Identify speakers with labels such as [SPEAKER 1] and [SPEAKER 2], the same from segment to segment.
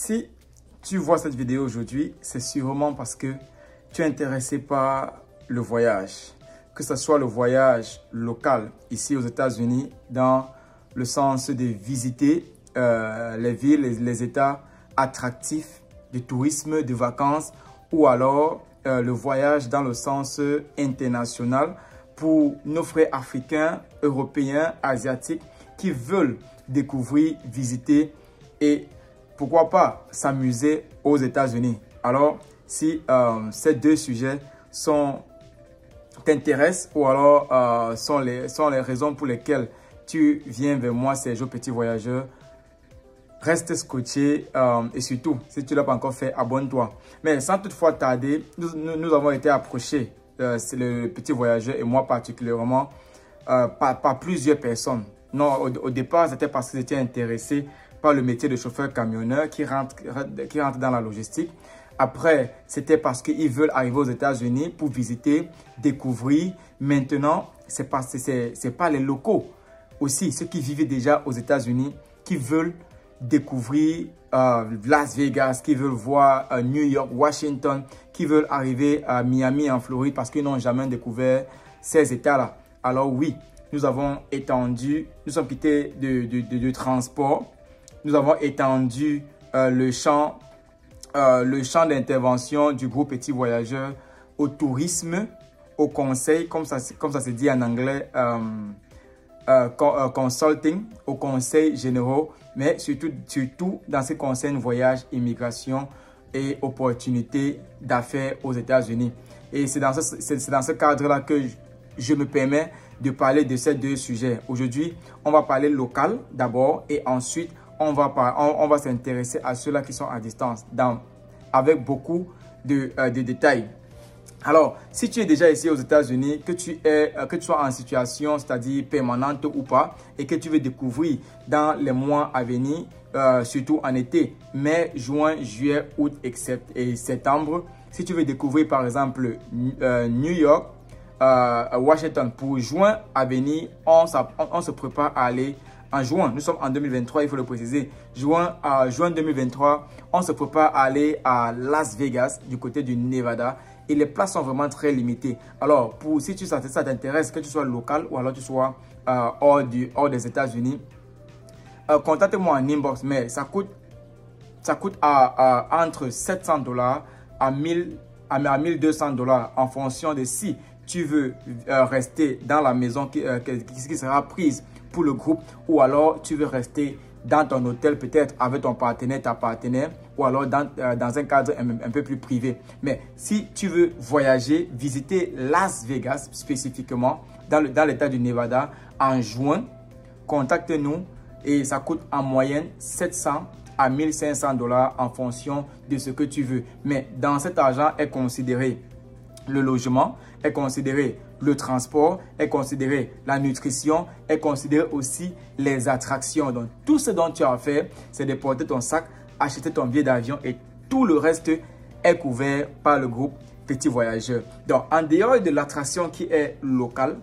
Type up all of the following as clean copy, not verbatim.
[SPEAKER 1] Si tu vois cette vidéo aujourd'hui, c'est sûrement parce que tu es intéressé par le voyage. Que ce soit le voyage local ici aux États-Unis, dans le sens de visiter les villes, les États attractifs de tourisme, de vacances, ou alors le voyage dans le sens international pour nos frères africains, européens, asiatiques qui veulent découvrir, visiter et pourquoi pas s'amuser aux États-Unis. Alors, si ces deux sujets t'intéressent ou alors sont les raisons pour lesquelles tu viens vers moi, Sergio Petit Voyageur, reste scotché et surtout, si tu ne l'as pas encore fait, abonne-toi. Mais sans toutefois tarder, nous avons été approchés, c'est le Petit Voyageur et moi particulièrement, par plusieurs personnes. Non, au départ, c'était parce que j'étais intéressé par le métier de chauffeur-camionneur qui rentre dans la logistique. Après, c'était parce qu'ils veulent arriver aux États-Unis pour visiter, découvrir. Maintenant, c'est pas les locaux aussi, ceux qui vivent déjà aux États-Unis, qui veulent découvrir Las Vegas, qui veulent voir New York, Washington, qui veulent arriver à Miami en Floride parce qu'ils n'ont jamais découvert ces États-là. Alors oui, nous avons étendu, nous sommes quittés de transport, nous avons étendu le champ d'intervention du groupe Petit Voyageur au tourisme, au conseil, comme ça se dit en anglais, consulting, aux conseils généraux, mais surtout dans ce qui concerne voyage, immigration et opportunités d'affaires aux États-Unis. Et c'est dans ce cadre-là que je me permets de parler de ces deux sujets. Aujourd'hui, on va parler local d'abord et ensuite, on va s'intéresser à ceux-là qui sont à distance avec beaucoup de détails. Alors, si tu es déjà ici aux États-Unis, que tu sois en situation, c'est-à-dire permanente ou pas, et que tu veux découvrir dans les mois à venir, surtout en été, mai, juin, juillet, août et septembre, si tu veux découvrir par exemple New York, Washington pour juin à venir, on se prépare à aller en juin. Nous sommes en 2023, il faut le préciser. Juin 2023, on se prépare à aller à Las Vegas, du côté du Nevada. Et les places sont vraiment très limitées. Alors, si ça t'intéresse, que tu sois local ou alors tu sois hors des États-Unis, contacte-moi en inbox. Mais ça coûte entre $700 à 1200 $ en fonction de si tu veux rester dans la maison qui sera prise pour le groupe ou alors tu veux rester dans ton hôtel peut-être avec ton partenaire, ta partenaire ou alors dans un cadre un peu plus privé. Mais si tu veux voyager, visiter Las Vegas spécifiquement dans l'état du Nevada en juin, contacte-nous et ça coûte en moyenne 700 à 1500 $ en fonction de ce que tu veux. Mais dans cet argent est considéré le logement, est considéré le transport, est considéré la nutrition, est considéré aussi les attractions. Donc, tout ce dont tu as à faire, c'est de porter ton sac, acheter ton billet d'avion et tout le reste est couvert par le groupe Petit Voyageur. Donc, en dehors de l'attraction qui est locale,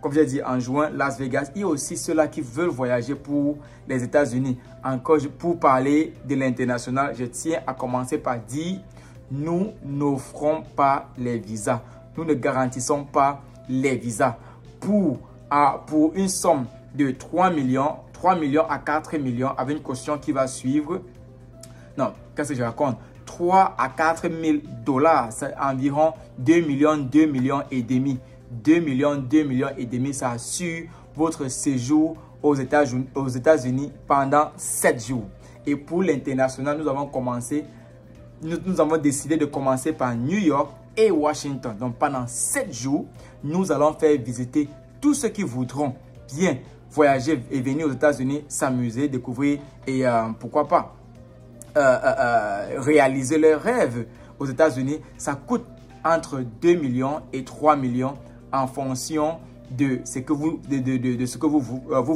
[SPEAKER 1] comme j'ai dit en juin, Las Vegas, il y a aussi ceux-là qui veulent voyager pour les États-Unis. Encore, pour parler de l'international, je tiens à commencer par dire, nous n'offrons pas les visas. Nous ne garantissons pas les visas. Pour une somme de 3 millions à 4 millions avec une caution qui va suivre. Non, qu'est-ce que je raconte? 3 à 4 000 $, c'est environ 2 millions et demi. 2 millions et demi, ça assure votre séjour aux États-Unis pendant 7 jours. Et pour l'international, nous avons décidé de commencer par New York et Washington. Donc, pendant 7 jours, nous allons faire visiter tous ceux qui voudront bien voyager et venir aux États-Unis, s'amuser, découvrir et pourquoi pas réaliser leurs rêves aux États-Unis. Ça coûte entre 2 millions et 3 millions en fonction de ce que vous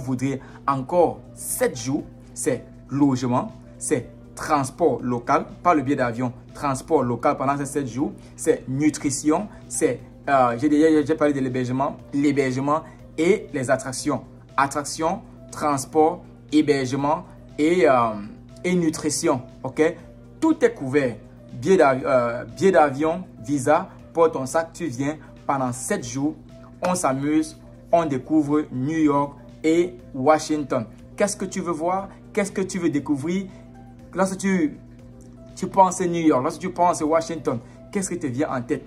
[SPEAKER 1] voudriez. Encore 7 jours, c'est logement, c'est transport local, pas le billet d'avion, transport local pendant ces 7 jours, c'est nutrition, c'est, j'ai parlé de l'hébergement et les attractions. Attractions, transport, hébergement et et nutrition. Ok? Tout est couvert. Billet d'avion, visa, porte ton sac, tu viens pendant 7 jours. On s'amuse, on découvre New York et Washington. Qu'est-ce que tu veux voir? Qu'est-ce que tu veux découvrir? Lorsque tu penses à New York, lorsque tu penses à Washington, qu'est-ce qui te vient en tête?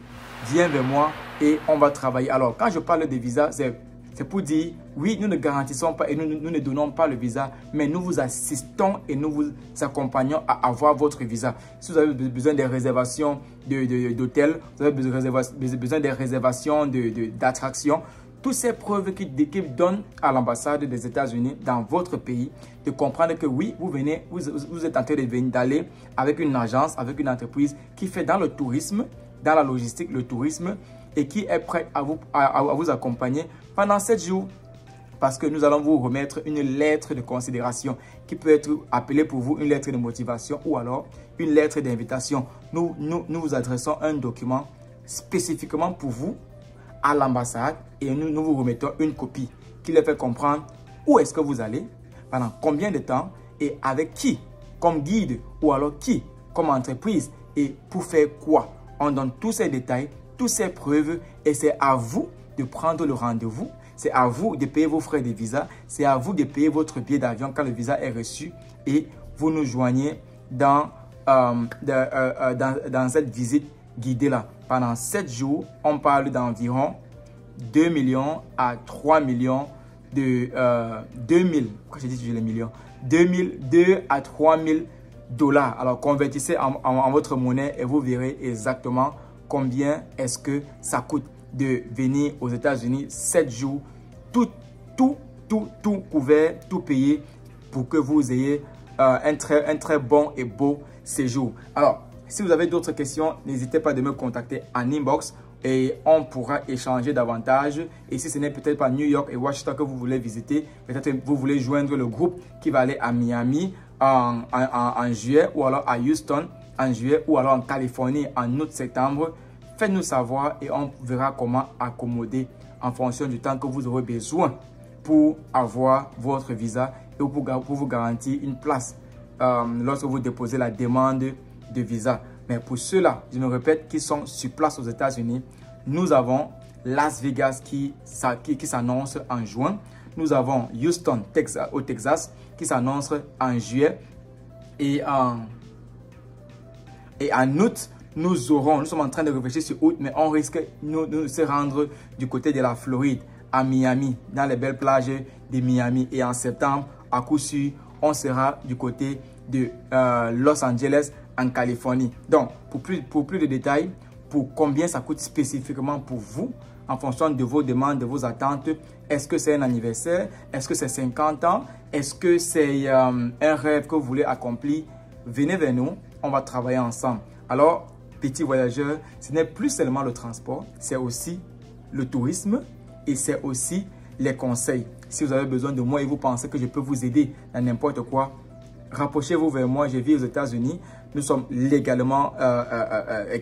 [SPEAKER 1] Viens vers moi et on va travailler. Alors, quand je parle de visa, c'est pour dire, oui, nous ne garantissons pas et nous ne donnons pas le visa, mais nous vous assistons et nous vous accompagnons à avoir votre visa. Si vous avez besoin des réservations d'hôtels, vous avez besoin des réservations d'attractions, toutes ces preuves qui donnent à l'ambassade des États-Unis dans votre pays de comprendre que oui, vous êtes en train d'aller avec une agence, avec une entreprise qui fait dans le tourisme, dans la logistique, le tourisme, et qui est prêt à vous accompagner pendant 7 jours. Parce que nous allons vous remettre une lettre de considération qui peut être appelée pour vous une lettre de motivation ou alors une lettre d'invitation. Nous vous adressons un document spécifiquement pour vous à l'ambassade et nous vous remettons une copie qui leur fait comprendre où est-ce que vous allez, pendant combien de temps et avec qui comme guide ou alors qui comme entreprise et pour faire quoi. On donne tous ces détails, toutes ces preuves et c'est à vous de prendre le rendez-vous. C'est à vous de payer vos frais de visa. C'est à vous de payer votre billet d'avion quand le visa est reçu et vous nous joignez dans cette visite guidée-là. Pendant 7 jours, on parle d'environ 2 millions à 3 millions de 2000. Pourquoi j'ai dit les millions? 2 à 3 000 dollars. Alors, convertissez en votre monnaie et vous verrez exactement combien est-ce que ça coûte de venir aux États-Unis 7 jours, tout couvert, tout payé pour que vous ayez un très bon et beau séjour. Alors, si vous avez d'autres questions, n'hésitez pas de me contacter en inbox et on pourra échanger davantage. Et si ce n'est peut-être pas New York et Washington que vous voulez visiter, peut-être que vous voulez joindre le groupe qui va aller à Miami en juillet ou alors à Houston en juillet ou alors en Californie en août-septembre, faites-nous savoir et on verra comment accommoder en fonction du temps que vous aurez besoin pour avoir votre visa et pour vous garantir une place lorsque vous déposez la demande de visa. Mais pour ceux-là, je me répète, qui sont sur place aux États-Unis, nous avons Las Vegas qui s'annonce en juin. Nous avons Houston, au Texas, qui s'annonce en juillet. Et en août, nous sommes en train de réfléchir sur août, mais on risque de se rendre du côté de la Floride, à Miami, dans les belles plages de Miami. Et en septembre, à coup sûr, on sera du côté de Los Angeles, en Californie. Donc, pour plus de détails, pour combien ça coûte spécifiquement pour vous, en fonction de vos demandes, de vos attentes, est-ce que c'est un anniversaire? Est-ce que c'est 50 ans? Est-ce que c'est un rêve que vous voulez accomplir? Venez vers nous, on va travailler ensemble. Alors, petit voyageur, ce n'est plus seulement le transport, c'est aussi le tourisme et c'est aussi les conseils. Si vous avez besoin de moi et vous pensez que je peux vous aider dans n'importe quoi, rapprochez-vous vers moi. Je vis aux États-Unis. Nous sommes légalement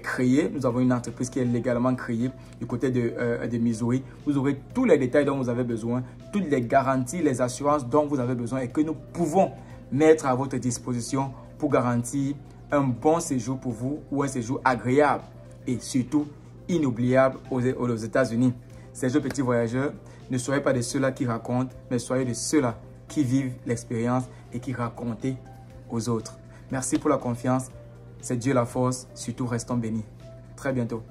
[SPEAKER 1] créés. Nous avons une entreprise qui est légalement créée du côté de Missouri. Vous aurez tous les détails dont vous avez besoin, toutes les garanties, les assurances dont vous avez besoin et que nous pouvons mettre à votre disposition pour garantir un bon séjour pour vous ou un séjour agréable et surtout inoubliable aux États-Unis. Sergio Petit Voyageur, ne soyez pas de ceux-là qui racontent, mais soyez de ceux-là qui vivent l'expérience et qui racontent aux autres. Merci pour la confiance. C'est Dieu la force. Surtout, restons bénis. Très bientôt.